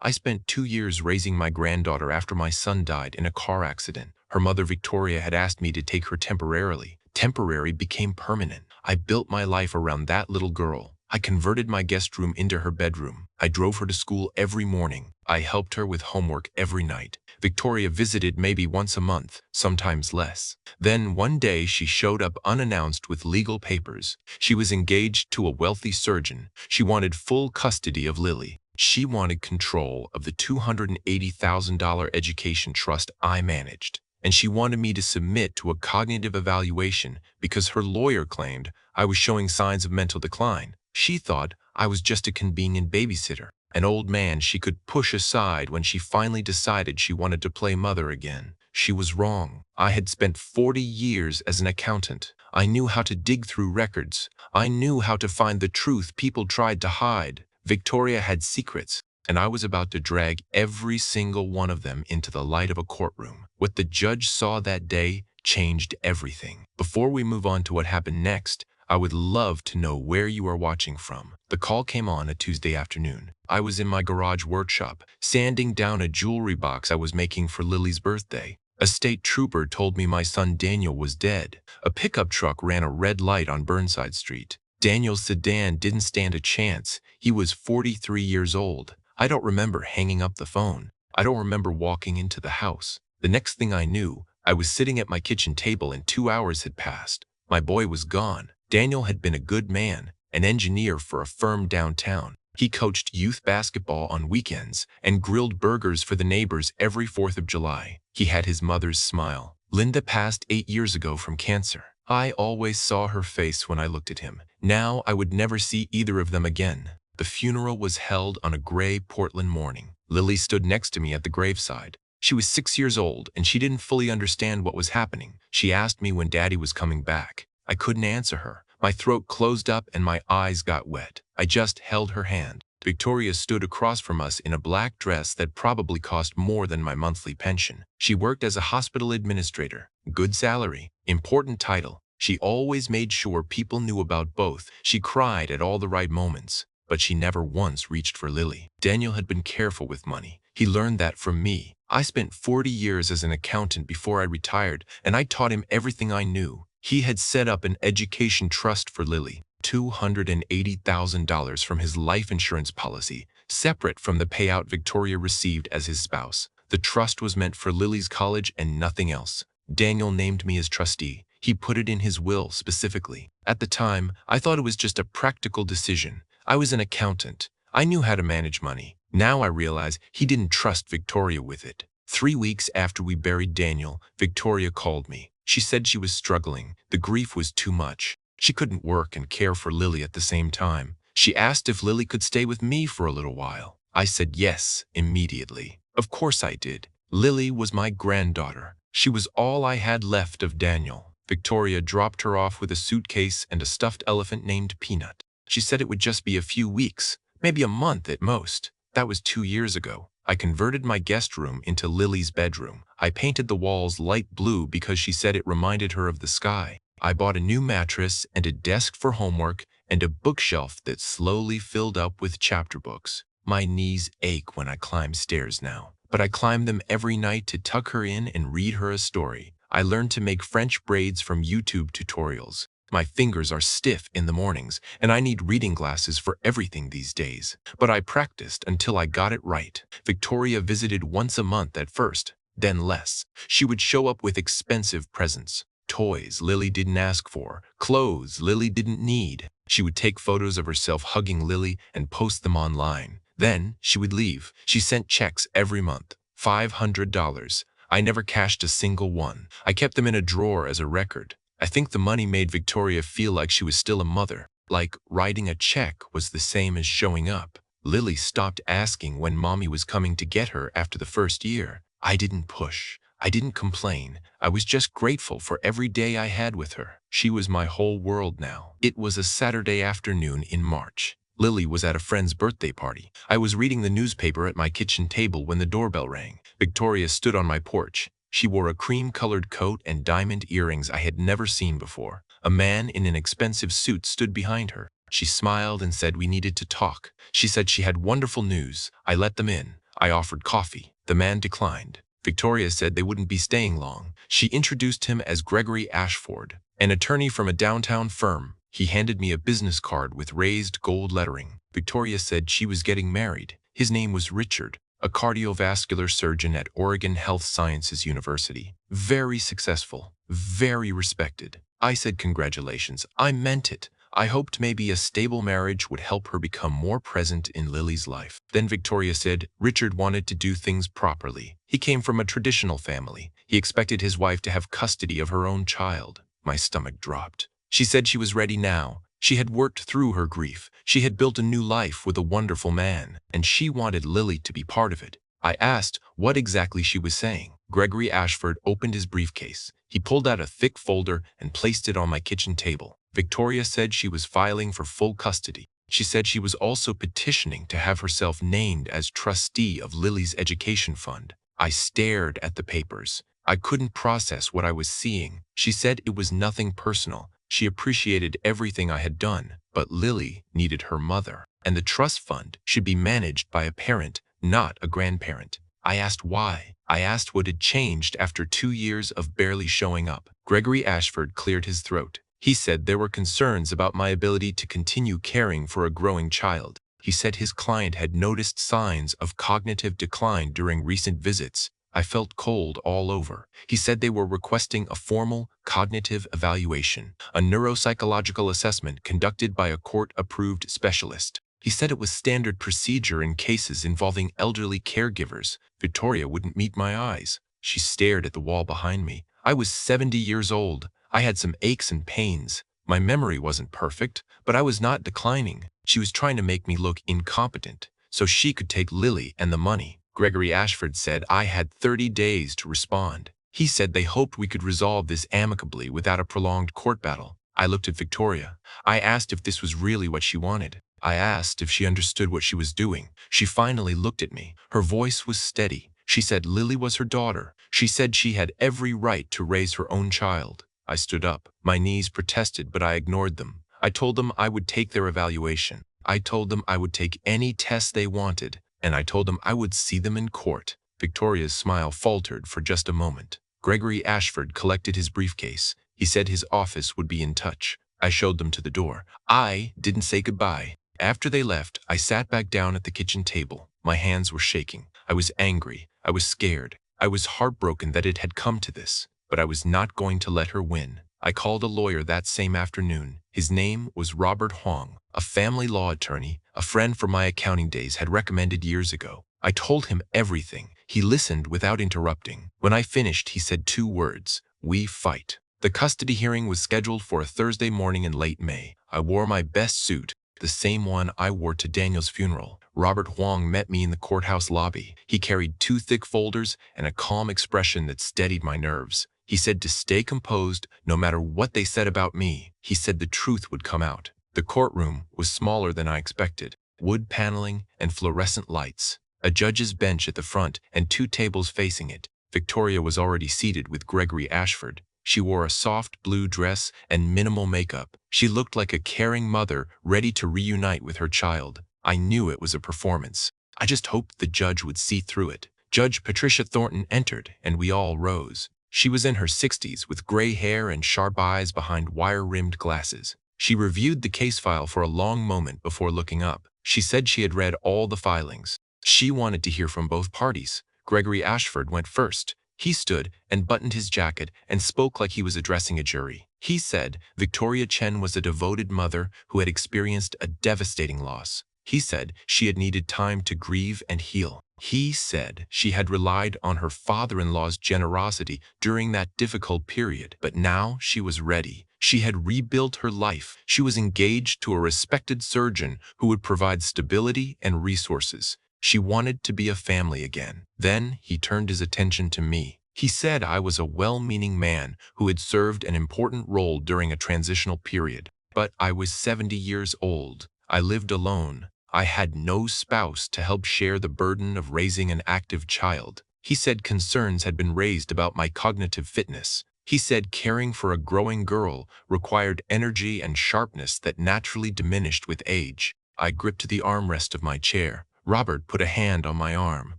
I spent 2 years raising my granddaughter after my son died in a car accident. Her mother, Victoria, had asked me to take her temporarily. Temporary became permanent. I built my life around that little girl. I converted my guest room into her bedroom. I drove her to school every morning. I helped her with homework every night. Victoria visited maybe once a month, sometimes less. Then one day she showed up unannounced with legal papers. She was engaged to a wealthy surgeon. She wanted full custody of Lily. She wanted control of the $280,000 education trust I managed. And she wanted me to submit to a cognitive evaluation because her lawyer claimed I was showing signs of mental decline. She thought I was just a convenient babysitter, an old man she could push aside when she finally decided she wanted to play mother again. She was wrong. I had spent 40 years as an accountant. I knew how to dig through records. I knew how to find the truth people tried to hide. Victoria had secrets, and I was about to drag every single one of them into the light of a courtroom. What the judge saw that day changed everything. Before we move on to what happened next, I would love to know where you are watching from. The call came on a Tuesday afternoon. I was in my garage workshop, sanding down a jewelry box I was making for Lily's birthday. A state trooper told me my son Daniel was dead. A pickup truck ran a red light on Burnside Street. Daniel's sedan didn't stand a chance. He was 43 years old. I don't remember hanging up the phone. I don't remember walking into the house. The next thing I knew, I was sitting at my kitchen table and 2 hours had passed. My boy was gone. Daniel had been a good man, an engineer for a firm downtown. He coached youth basketball on weekends and grilled burgers for the neighbors every 4th of July. He had his mother's smile. Linda passed 8 years ago from cancer. I always saw her face when I looked at him. Now I would never see either of them again. The funeral was held on a gray Portland morning. Lily stood next to me at the graveside. She was 6 years old and she didn't fully understand what was happening. She asked me when Daddy was coming back. I couldn't answer her. My throat closed up and my eyes got wet. I just held her hand. Victoria stood across from us in a black dress that probably cost more than my monthly pension. She worked as a hospital administrator. Good salary, important title. She always made sure people knew about both. She cried at all the right moments, but she never once reached for Lily. Daniel had been careful with money. He learned that from me. I spent 40 years as an accountant before I retired, and I taught him everything I knew. He had set up an education trust for Lily, $280,000 from his life insurance policy, separate from the payout Victoria received as his spouse. The trust was meant for Lily's college and nothing else. Daniel named me as trustee. He put it in his will specifically. At the time, I thought it was just a practical decision. I was an accountant. I knew how to manage money. Now I realize he didn't trust Victoria with it. 3 weeks after we buried Daniel, Victoria called me. She said she was struggling. The grief was too much. She couldn't work and care for Lily at the same time. She asked if Lily could stay with me for a little while. I said yes, immediately. Of course I did. Lily was my granddaughter. She was all I had left of Daniel. Victoria dropped her off with a suitcase and a stuffed elephant named Peanut. She said it would just be a few weeks, maybe a month at most. That was 2 years ago. I converted my guest room into Lily's bedroom. I painted the walls light blue because she said it reminded her of the sky. I bought a new mattress and a desk for homework and a bookshelf that slowly filled up with chapter books. My knees ache when I climb stairs now, but I climb them every night to tuck her in and read her a story. I learned to make French braids from YouTube tutorials. My fingers are stiff in the mornings, and I need reading glasses for everything these days. But I practiced until I got it right. Victoria visited once a month at first, then less. She would show up with expensive presents. Toys Lily didn't ask for, clothes Lily didn't need. She would take photos of herself hugging Lily and post them online. Then she would leave. She sent checks every month, $500. I never cashed a single one. I kept them in a drawer as a record. I think the money made Victoria feel like she was still a mother, like writing a check was the same as showing up. Lily stopped asking when mommy was coming to get her after the first year. I didn't push. I didn't complain. I was just grateful for every day I had with her. She was my whole world now. It was a Saturday afternoon in March. Lily was at a friend's birthday party. I was reading the newspaper at my kitchen table when the doorbell rang. Victoria stood on my porch. She wore a cream-colored coat and diamond earrings I had never seen before. A man in an expensive suit stood behind her. She smiled and said we needed to talk. She said she had wonderful news. I let them in. I offered coffee. The man declined. Victoria said they wouldn't be staying long. She introduced him as Gregory Ashford, an attorney from a downtown firm. He handed me a business card with raised gold lettering. Victoria said she was getting married. His name was Richard, a cardiovascular surgeon at Oregon Health Sciences University. Very successful, very respected. I said congratulations. I meant it. I hoped maybe a stable marriage would help her become more present in Lily's life. Then Victoria said Richard wanted to do things properly. He came from a traditional family. He expected his wife to have custody of her own child. My stomach dropped. She said she was ready now. She had worked through her grief. She had built a new life with a wonderful man, and she wanted Lily to be part of it. I asked what exactly she was saying. Gregory Ashford opened his briefcase. He pulled out a thick folder and placed it on my kitchen table. Victoria said she was filing for full custody. She said she was also petitioning to have herself named as trustee of Lily's education fund. I stared at the papers. I couldn't process what I was seeing. She said it was nothing personal. She appreciated everything I had done, but Lily needed her mother, and the trust fund should be managed by a parent, not a grandparent. I asked why. I asked what had changed after 2 years of barely showing up. Gregory Ashford cleared his throat. He said there were concerns about my ability to continue caring for a growing child. He said his client had noticed signs of cognitive decline during recent visits. I felt cold all over. He said they were requesting a formal cognitive evaluation, a neuropsychological assessment conducted by a court-approved specialist. He said it was standard procedure in cases involving elderly caregivers. Victoria wouldn't meet my eyes. She stared at the wall behind me. I was 70 years old. I had some aches and pains. My memory wasn't perfect, but I was not declining. She was trying to make me look incompetent so she could take Lily and the money. Gregory Ashford said I had 30 days to respond. He said they hoped we could resolve this amicably without a prolonged court battle. I looked at Victoria. I asked if this was really what she wanted. I asked if she understood what she was doing. She finally looked at me. Her voice was steady. She said Lily was her daughter. She said she had every right to raise her own child. I stood up. My knees protested, but I ignored them. I told them I would take their evaluation. I told them I would take any test they wanted, and I told them I would see them in court. Victoria's smile faltered for just a moment. Gregory Ashford collected his briefcase. He said his office would be in touch. I showed them to the door. I didn't say goodbye. After they left, I sat back down at the kitchen table. My hands were shaking. I was angry. I was scared. I was heartbroken that it had come to this. But I was not going to let her win. I called a lawyer that same afternoon. His name was Robert Huang, a family law attorney, a friend from my accounting days had recommended years ago. I told him everything. He listened without interrupting. When I finished, he said 2 words: "We fight." The custody hearing was scheduled for a Thursday morning in late May. I wore my best suit, the same one I wore to Daniel's funeral. Robert Huang met me in the courthouse lobby. He carried 2 thick folders and a calm expression that steadied my nerves. He said to stay composed no matter what they said about me. He said the truth would come out. The courtroom was smaller than I expected. Wood paneling and fluorescent lights. A judge's bench at the front and 2 tables facing it. Victoria was already seated with Gregory Ashford. She wore a soft blue dress and minimal makeup. She looked like a caring mother ready to reunite with her child. I knew it was a performance. I just hoped the judge would see through it. Judge Patricia Thornton entered, and we all rose. She was in her 60s with gray hair and sharp eyes behind wire-rimmed glasses. She reviewed the case file for a long moment before looking up. She said she had read all the filings. She wanted to hear from both parties. Gregory Ashford went first. He stood and buttoned his jacket and spoke like he was addressing a jury. He said Victoria Chen was a devoted mother who had experienced a devastating loss. He said she had needed time to grieve and heal. He said she had relied on her father-in-law's generosity during that difficult period, but now she was ready. She had rebuilt her life. She was engaged to a respected surgeon who would provide stability and resources. She wanted to be a family again. Then he turned his attention to me. He said I was a well-meaning man who had served an important role during a transitional period. But I was 70 years old. I lived alone. I had no spouse to help share the burden of raising an active child. He said concerns had been raised about my cognitive fitness. He said caring for a growing girl required energy and sharpness that naturally diminished with age. I gripped the armrest of my chair. Robert put a hand on my arm.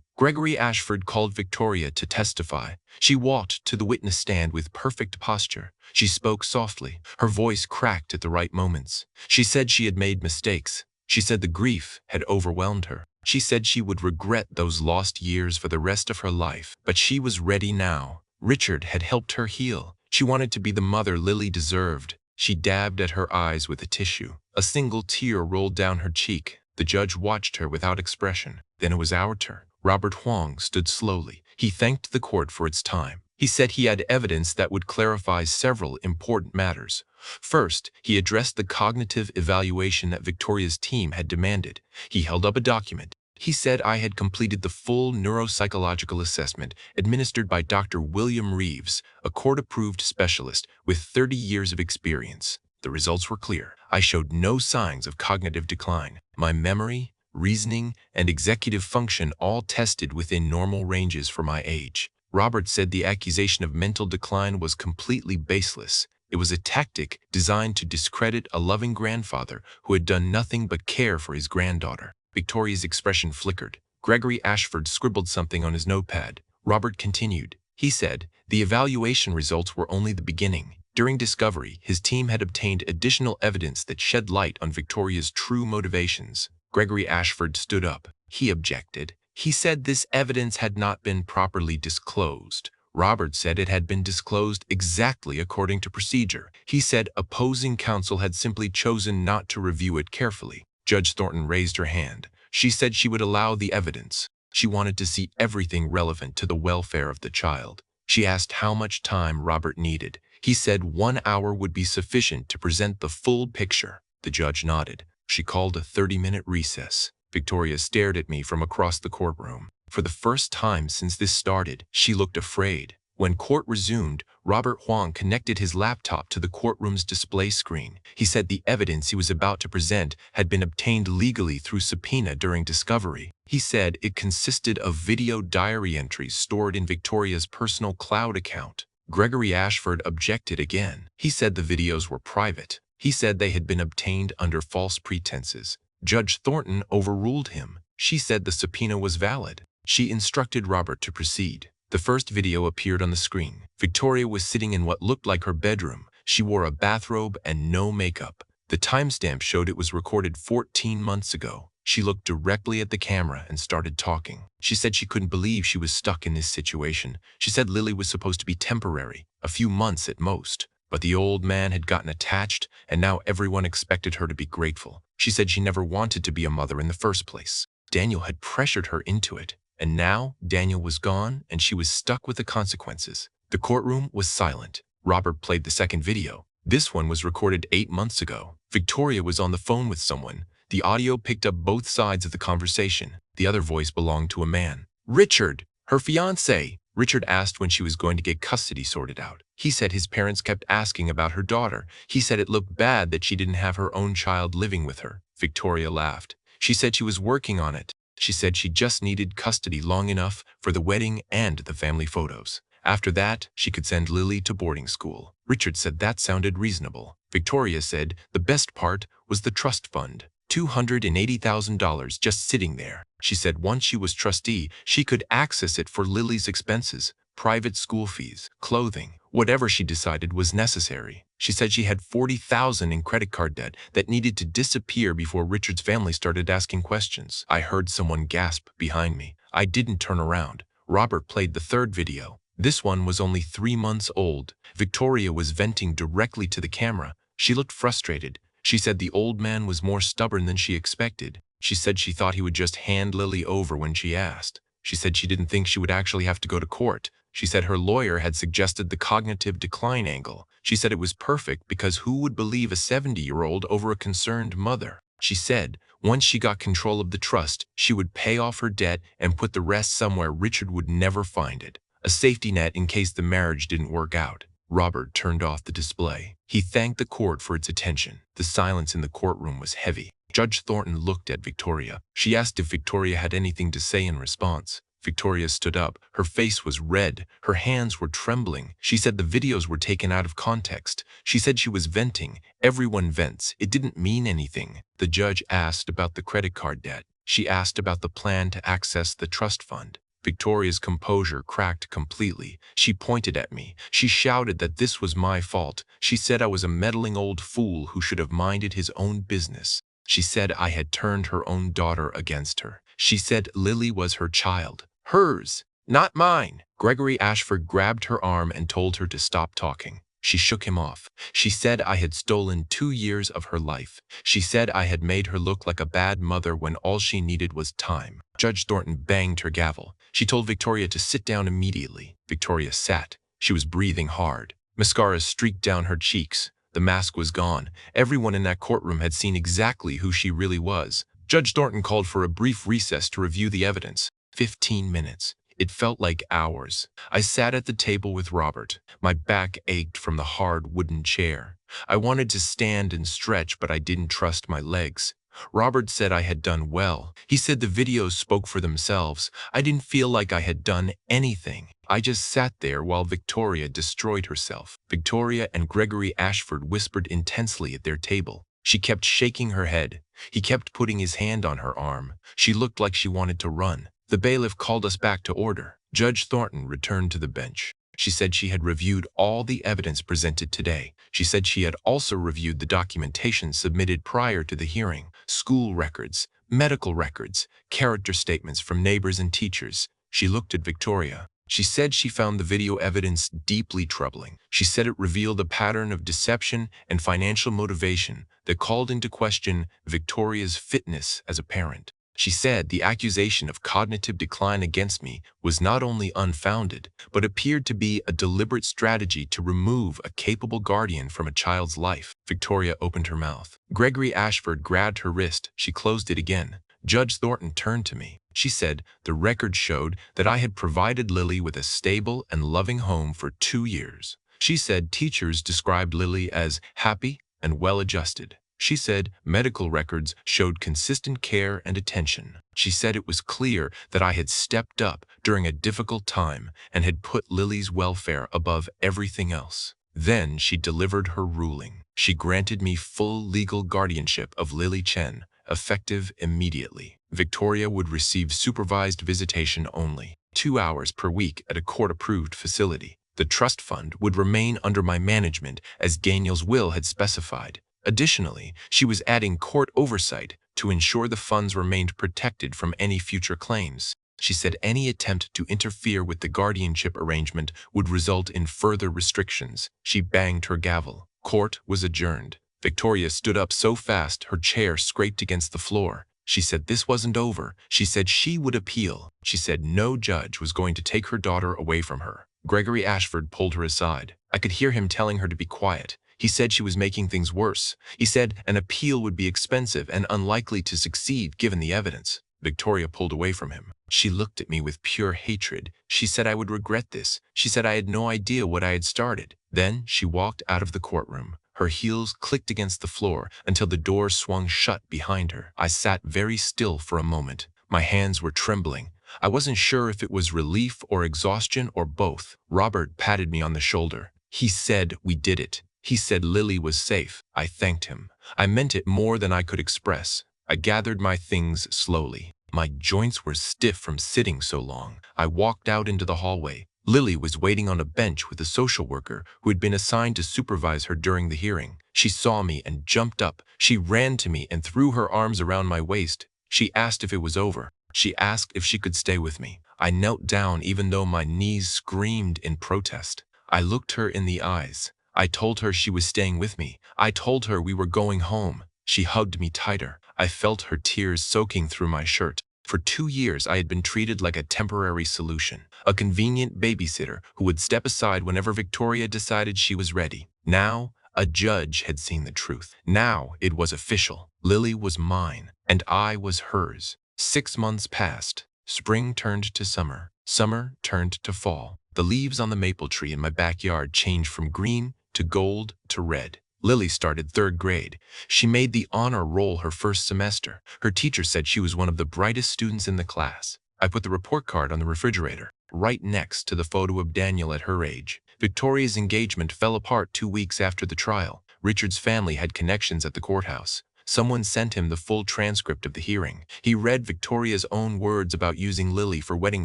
Gregory Ashford called Victoria to testify. She walked to the witness stand with perfect posture. She spoke softly. Her voice cracked at the right moments. She said she had made mistakes. She said the grief had overwhelmed her. She said she would regret those lost years for the rest of her life. But she was ready now. Richard had helped her heal. She wanted to be the mother Lily deserved. She dabbed at her eyes with a tissue. A single tear rolled down her cheek. The judge watched her without expression. Then it was our turn. Robert Huang stood slowly. He thanked the court for its time. He said he had evidence that would clarify several important matters. First, he addressed the cognitive evaluation that Victoria's team had demanded. He held up a document. He said I had completed the full neuropsychological assessment administered by Dr. William Reeves, a court-approved specialist with 30 years of experience. The results were clear. I showed no signs of cognitive decline. My memory, reasoning, and executive function all tested within normal ranges for my age. Robert said the accusation of mental decline was completely baseless. It was a tactic designed to discredit a loving grandfather who had done nothing but care for his granddaughter. Victoria's expression flickered. Gregory Ashford scribbled something on his notepad. Robert continued. He said, the evaluation results were only the beginning. During discovery, his team had obtained additional evidence that shed light on Victoria's true motivations. Gregory Ashford stood up. He objected. He said this evidence had not been properly disclosed. Robert said it had been disclosed exactly according to procedure. He said opposing counsel had simply chosen not to review it carefully. Judge Thornton raised her hand. She said she would allow the evidence. She wanted to see everything relevant to the welfare of the child. She asked how much time Robert needed. He said 1 hour would be sufficient to present the full picture. The judge nodded. She called a 30-minute recess. Victoria stared at me from across the courtroom. For the first time since this started, she looked afraid. When court resumed, Robert Huang connected his laptop to the courtroom's display screen. He said the evidence he was about to present had been obtained legally through subpoena during discovery. He said it consisted of video diary entries stored in Victoria's personal cloud account. Gregory Ashford objected again. He said the videos were private. He said they had been obtained under false pretenses. Judge Thornton overruled him. She said the subpoena was valid. She instructed Robert to proceed. The first video appeared on the screen. Victoria was sitting in what looked like her bedroom. She wore a bathrobe and no makeup. The timestamp showed it was recorded 14 months ago. She looked directly at the camera and started talking. She said she couldn't believe she was stuck in this situation. She said Lily was supposed to be temporary, a few months at most. But the old man had gotten attached, and now everyone expected her to be grateful. She said she never wanted to be a mother in the first place. Daniel had pressured her into it. And now Daniel was gone, and she was stuck with the consequences. The courtroom was silent. Robert played the second video. This one was recorded 8 months ago. Victoria was on the phone with someone. The audio picked up both sides of the conversation. The other voice belonged to a man. Richard, her fiancé. Richard asked when she was going to get custody sorted out. He said his parents kept asking about her daughter. He said it looked bad that she didn't have her own child living with her. Victoria laughed. She said she was working on it. She said she just needed custody long enough for the wedding and the family photos. After that, she could send Lily to boarding school. Richard said that sounded reasonable. Victoria said the best part was the trust fund. $280,000 just sitting there. She said once she was trustee, she could access it for Lily's expenses, private school fees, clothing, whatever she decided was necessary. She said she had $40,000 in credit card debt that needed to disappear before Richard's family started asking questions. I heard someone gasp behind me. I didn't turn around. Robert played the third video. This one was only 3 months old. Victoria was venting directly to the camera. She looked frustrated. She said the old man was more stubborn than she expected. She said she thought he would just hand Lily over when she asked. She said she didn't think she would actually have to go to court. She said her lawyer had suggested the cognitive decline angle. She said it was perfect because who would believe a 70-year-old over a concerned mother? She said once she got control of the trust, she would pay off her debt and put the rest somewhere Richard would never find it. A safety net in case the marriage didn't work out. Robert turned off the display. He thanked the court for its attention. The silence in the courtroom was heavy. Judge Thornton looked at Victoria. She asked if Victoria had anything to say in response. Victoria stood up. Her face was red. Her hands were trembling. She said the videos were taken out of context. She said she was venting. Everyone vents. It didn't mean anything. The judge asked about the credit card debt. She asked about the plan to access the trust fund. Victoria's composure cracked completely. She pointed at me. She shouted that this was my fault. She said I was a meddling old fool who should have minded his own business. She said I had turned her own daughter against her. She said Lily was her child. Hers, not mine. Gregory Ashford grabbed her arm and told her to stop talking. She shook him off. She said I had stolen 2 years of her life. She said I had made her look like a bad mother when all she needed was time. Judge Thornton banged her gavel. She told Victoria to sit down immediately. Victoria sat. She was breathing hard. Mascara streaked down her cheeks. The mask was gone. Everyone in that courtroom had seen exactly who she really was. Judge Thornton called for a brief recess to review the evidence. 15 minutes. It felt like hours. I sat at the table with Robert. My back ached from the hard wooden chair. I wanted to stand and stretch, but I didn't trust my legs. Robert said I had done well. He said the videos spoke for themselves. I didn't feel like I had done anything. I just sat there while Victoria destroyed herself. Victoria and Gregory Ashford whispered intensely at their table. She kept shaking her head. He kept putting his hand on her arm. She looked like she wanted to run. The bailiff called us back to order. Judge Thornton returned to the bench. She said she had reviewed all the evidence presented today. She said she had also reviewed the documentation submitted prior to the hearing, school records, medical records, character statements from neighbors and teachers. She looked at Victoria. She said she found the video evidence deeply troubling. She said it revealed a pattern of deception and financial motivation that called into question Victoria's fitness as a parent. She said the accusation of cognitive decline against me was not only unfounded, but appeared to be a deliberate strategy to remove a capable guardian from a child's life. Victoria opened her mouth. Gregory Ashford grabbed her wrist. She closed it again. Judge Thornton turned to me. She said the record showed that I had provided Lily with a stable and loving home for 2 years. She said teachers described Lily as happy and well-adjusted. She said medical records showed consistent care and attention. She said it was clear that I had stepped up during a difficult time and had put Lily's welfare above everything else. Then she delivered her ruling. She granted me full legal guardianship of Lily Chen, effective immediately. Victoria would receive supervised visitation only, 2 hours per week at a court-approved facility. The trust fund would remain under my management as Daniel's will had specified. Additionally, she was adding court oversight to ensure the funds remained protected from any future claims. She said any attempt to interfere with the guardianship arrangement would result in further restrictions. She banged her gavel. Court was adjourned. Victoria stood up so fast her chair scraped against the floor. She said this wasn't over. She said she would appeal. She said no judge was going to take her daughter away from her. Gregory Ashford pulled her aside. I could hear him telling her to be quiet. He said she was making things worse. He said an appeal would be expensive and unlikely to succeed given the evidence. Victoria pulled away from him. She looked at me with pure hatred. She said I would regret this. She said I had no idea what I had started. Then she walked out of the courtroom. Her heels clicked against the floor until the door swung shut behind her. I sat very still for a moment. My hands were trembling. I wasn't sure if it was relief or exhaustion or both. Robert patted me on the shoulder. He said we did it. He said Lily was safe. I thanked him. I meant it more than I could express. I gathered my things slowly. My joints were stiff from sitting so long. I walked out into the hallway. Lily was waiting on a bench with a social worker who had been assigned to supervise her during the hearing. She saw me and jumped up. She ran to me and threw her arms around my waist. She asked if it was over. She asked if she could stay with me. I knelt down even though my knees screamed in protest. I looked her in the eyes. I told her she was staying with me. I told her we were going home. She hugged me tighter. I felt her tears soaking through my shirt. For 2 years, I had been treated like a temporary solution, a convenient babysitter who would step aside whenever Victoria decided she was ready. Now, a judge had seen the truth. Now, it was official. Lily was mine, and I was hers. 6 months passed. Spring turned to summer. Summer turned to fall. The leaves on the maple tree in my backyard changed from green to gold to red. Lily started 3rd grade. She made the honor roll her first semester. Her teacher said she was one of the brightest students in the class. I put the report card on the refrigerator, right next to the photo of Daniel at her age. Victoria's engagement fell apart 2 weeks after the trial. Richard's family had connections at the courthouse. Someone sent him the full transcript of the hearing. He read Victoria's own words about using Lily for wedding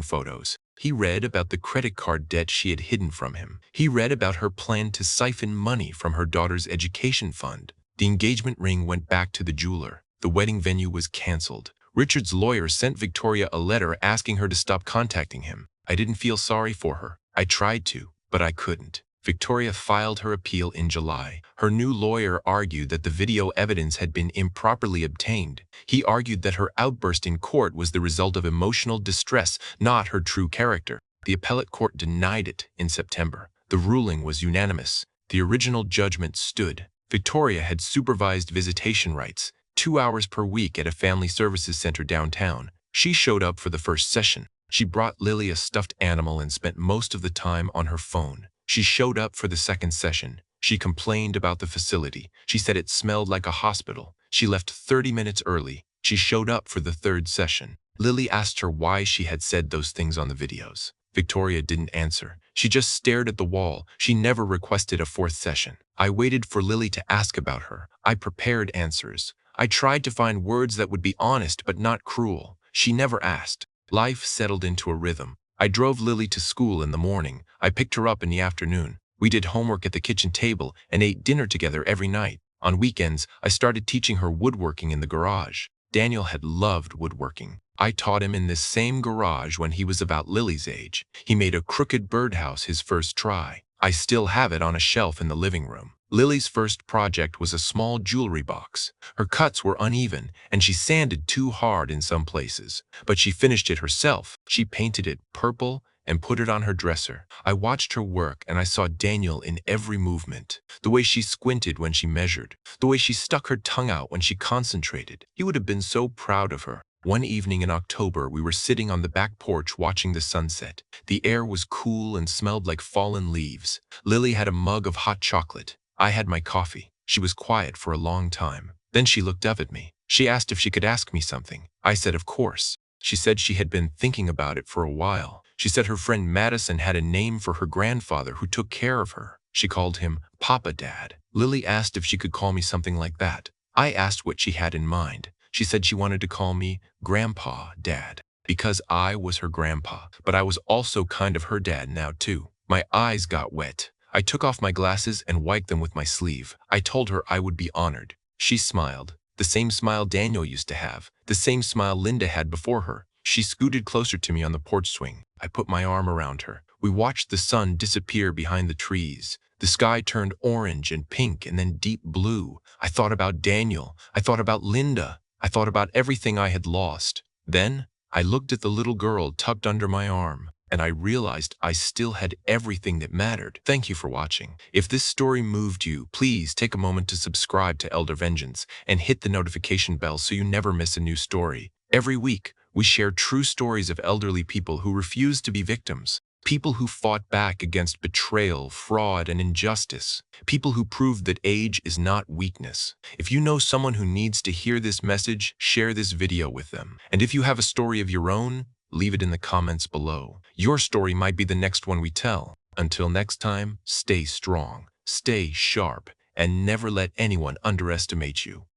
photos. He read about the credit card debt she had hidden from him. He read about her plan to siphon money from her daughter's education fund. The engagement ring went back to the jeweler. The wedding venue was canceled. Richard's lawyer sent Victoria a letter asking her to stop contacting him. I didn't feel sorry for her. I tried to, but I couldn't. Victoria filed her appeal in July. Her new lawyer argued that the video evidence had been improperly obtained. He argued that her outburst in court was the result of emotional distress, not her true character. The appellate court denied it in September. The ruling was unanimous. The original judgment stood. Victoria had supervised visitation rights, 2 hours per week at a family services center downtown. She showed up for the first session. She brought Lily a stuffed animal and spent most of the time on her phone. She showed up for the second session. She complained about the facility. She said it smelled like a hospital. She left 30 minutes early. She showed up for the third session. Lily asked her why she had said those things on the videos. Victoria didn't answer. She just stared at the wall. She never requested a fourth session. I waited for Lily to ask about her. I prepared answers. I tried to find words that would be honest but not cruel. She never asked. Life settled into a rhythm. I drove Lily to school in the morning. I picked her up in the afternoon. We did homework at the kitchen table and ate dinner together every night. On weekends, I started teaching her woodworking in the garage. Daniel had loved woodworking. I taught him in this same garage when he was about Lily's age. He made a crooked birdhouse his first try. I still have it on a shelf in the living room. Lily's first project was a small jewelry box. Her cuts were uneven, and she sanded too hard in some places. But she finished it herself. She painted it purple and put it on her dresser. I watched her work, and I saw Daniel in every movement. The way she squinted when she measured. The way she stuck her tongue out when she concentrated. He would have been so proud of her. One evening in October, we were sitting on the back porch watching the sunset. The air was cool and smelled like fallen leaves. Lily had a mug of hot chocolate. I had my coffee. She was quiet for a long time. Then she looked up at me. She asked if she could ask me something. I said, of course. She said she had been thinking about it for a while. She said her friend Madison had a name for her grandfather who took care of her. She called him Papa Dad. Lily asked if she could call me something like that. I asked what she had in mind. She said she wanted to call me Grandpa Dad because I was her grandpa, but I was also kind of her dad now too. My eyes got wet. I took off my glasses and wiped them with my sleeve. I told her I would be honored. She smiled. The same smile Daniel used to have. The same smile Linda had before her. She scooted closer to me on the porch swing. I put my arm around her. We watched the sun disappear behind the trees. The sky turned orange and pink and then deep blue. I thought about Daniel. I thought about Linda. I thought about everything I had lost. Then I looked at the little girl tucked under my arm, and I realized I still had everything that mattered. Thank you for watching. If this story moved you, please take a moment to subscribe to Elder Vengeance and hit the notification bell so you never miss a new story. Every week, we share true stories of elderly people who refused to be victims. People who fought back against betrayal, fraud, and injustice. People who proved that age is not weakness. If you know someone who needs to hear this message, share this video with them. And if you have a story of your own, leave it in the comments below. Your story might be the next one we tell. Until next time, stay strong, stay sharp, and never let anyone underestimate you.